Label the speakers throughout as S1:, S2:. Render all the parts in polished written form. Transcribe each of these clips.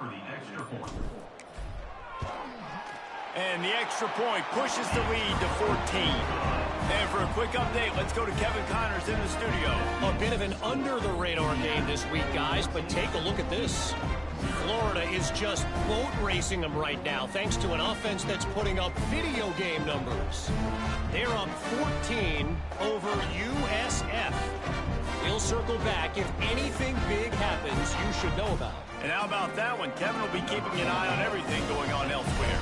S1: And the extra point pushes the lead to 14. And for a quick update, let's go to Kevin Connors in the studio.
S2: A bit of an under-the-radar game this week, guys, but take a look at this. Florida is just boat racing them right now, thanks to an offense that's putting up video game numbers. They're up 14 over USF. We'll circle back. If anything big happens, you should know about.
S1: And how about that one? Kevin will be keeping an eye on everything going on elsewhere.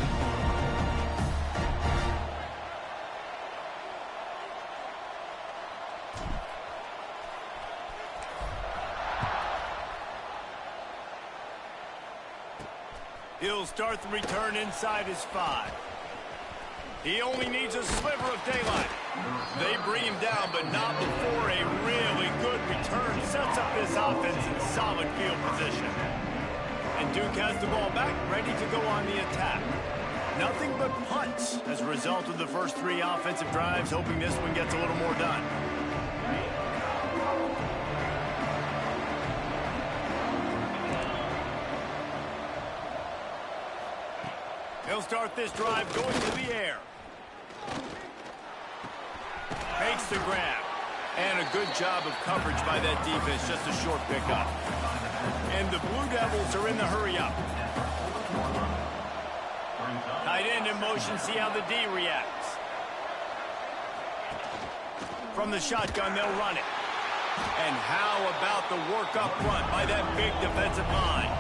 S1: He'll start the return inside his 5. He only needs a sliver of daylight. They bring him down, but not before a really good return sets up this offense in solid field position. And Duke has the ball back, ready to go on the attack. Nothing but punts as a result of the first 3 offensive drives, hoping this one gets a little more done. He'll start this drive going to the air. Makes the grab. And a good job of coverage by that defense. Just a short pickup. And the Blue Devils are in the hurry-up. Tight end in motion. See how the D reacts. From the shotgun, they'll run it. And how about the work up front by that big defensive line?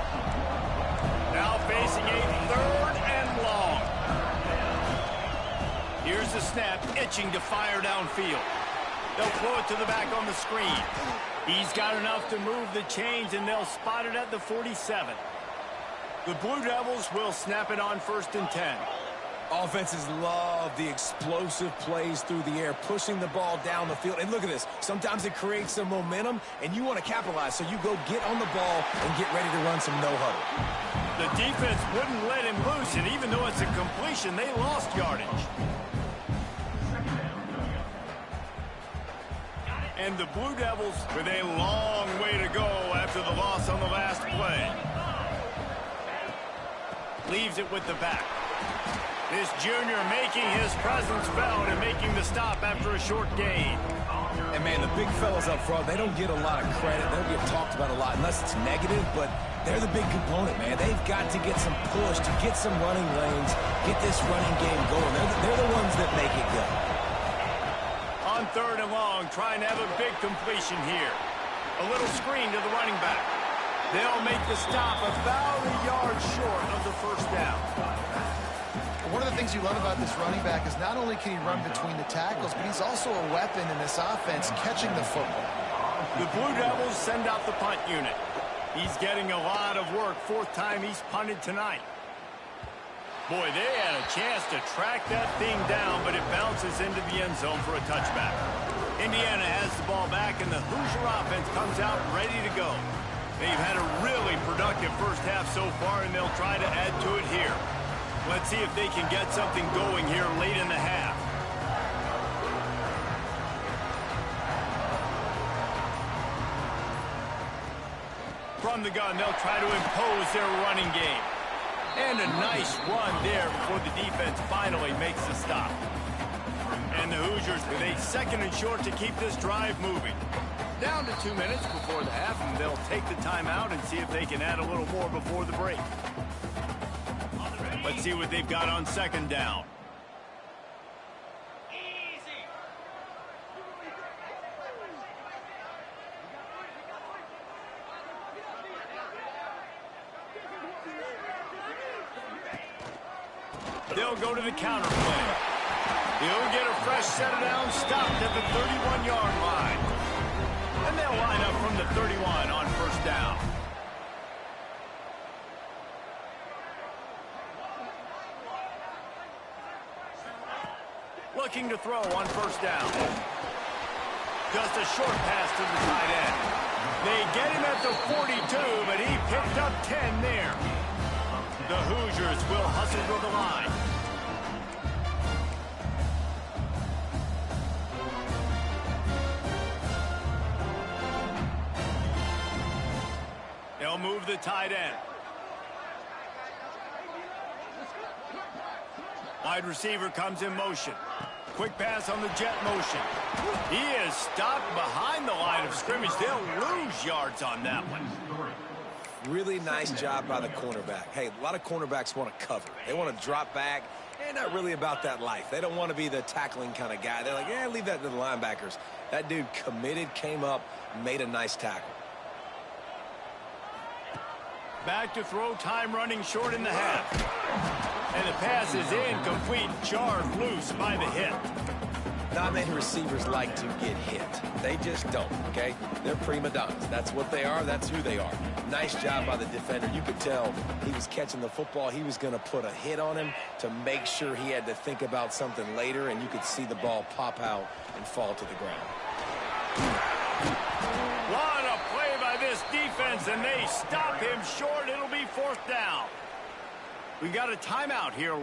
S1: Now facing a 3rd and long. Here's the snap, itching to fire downfield. They'll throw it to the back on the screen. He's got enough to move the chains, and they'll spot it at the 47. The Blue Devils will snap it on 1st and 10.
S3: Offenses love the explosive plays through the air, pushing the ball down the field. And look at this. Sometimes it creates some momentum, and you want to capitalize. So you go get on the ball and get ready to run some no-huddle.
S1: The defense wouldn't let him loose, and even though it's a completion, they lost yardage. And the Blue Devils with a long way to go after the loss on the last play. Leaves it with the back. This junior making his presence felt and making the stop after a short gain.
S3: And, man, the big fellas up front, they don't get a lot of credit. They don't get talked about a lot unless it's negative, but they're the big component, man. They've got to get some push, to get some running lanes, get this running game going. They're the ones that make it go.
S1: On 3rd and long, trying to have a big completion here. A little screen to the running back. They'll make the stop about a yard short of the 1st down.
S4: One of the things you love about this running back is not only can he run between the tackles, but he's also a weapon in this offense catching the football.
S1: The Blue Devils send out the punt unit. He's getting a lot of work. 4th time he's punted tonight. Boy, they had a chance to track that thing down, but it bounces into the end zone for a touchback. Indiana has the ball back, and the Hoosier offense comes out ready to go. They've had a really productive first half so far, and they'll try to add to it here. Let's see if they can get something going here late in the half. From the gun, they'll try to impose their running game. And a nice run there before the defense finally makes the stop. And the Hoosiers with a 2nd and short to keep this drive moving. Down to 2 minutes before the half, and they'll take the timeout and see if they can add a little more before the break. Let's see what they've got on 2nd down. They'll go to the counter play. He'll get a fresh set of downs, stopped at the 31-yard line. And they'll line up from the 31 on 1st down. Looking to throw on 1st down. Just a short pass to the tight end. They get him at the 42, but he picked up 10 there. The Hoosiers will hustle to the line. They'll move the tight end. Wide receiver comes in motion. Quick pass on the jet motion. He is stopped behind the line of scrimmage. They'll lose yards on that one.
S3: Really nice job by the cornerback. Hey, a lot of cornerbacks want to cover. They want to drop back. They're not really about that life. They don't want to be the tackling kind of guy. They're like, yeah, leave that to the linebackers. That dude committed, came up, made a nice tackle.
S1: Back to throw, time running short in the half. And the pass is incomplete, jarred loose by the hit.
S3: Not many receivers like to get hit. They just don't, okay? They're prima donnas. That's what they are. That's who they are. Nice job by the defender. You could tell he was catching the football. He was going to put a hit on him to make sure he had to think about something later, and you could see the ball pop out and fall to the ground.
S1: What a play by this defense, and they stop him short. It'll be 4th down. We got a timeout here.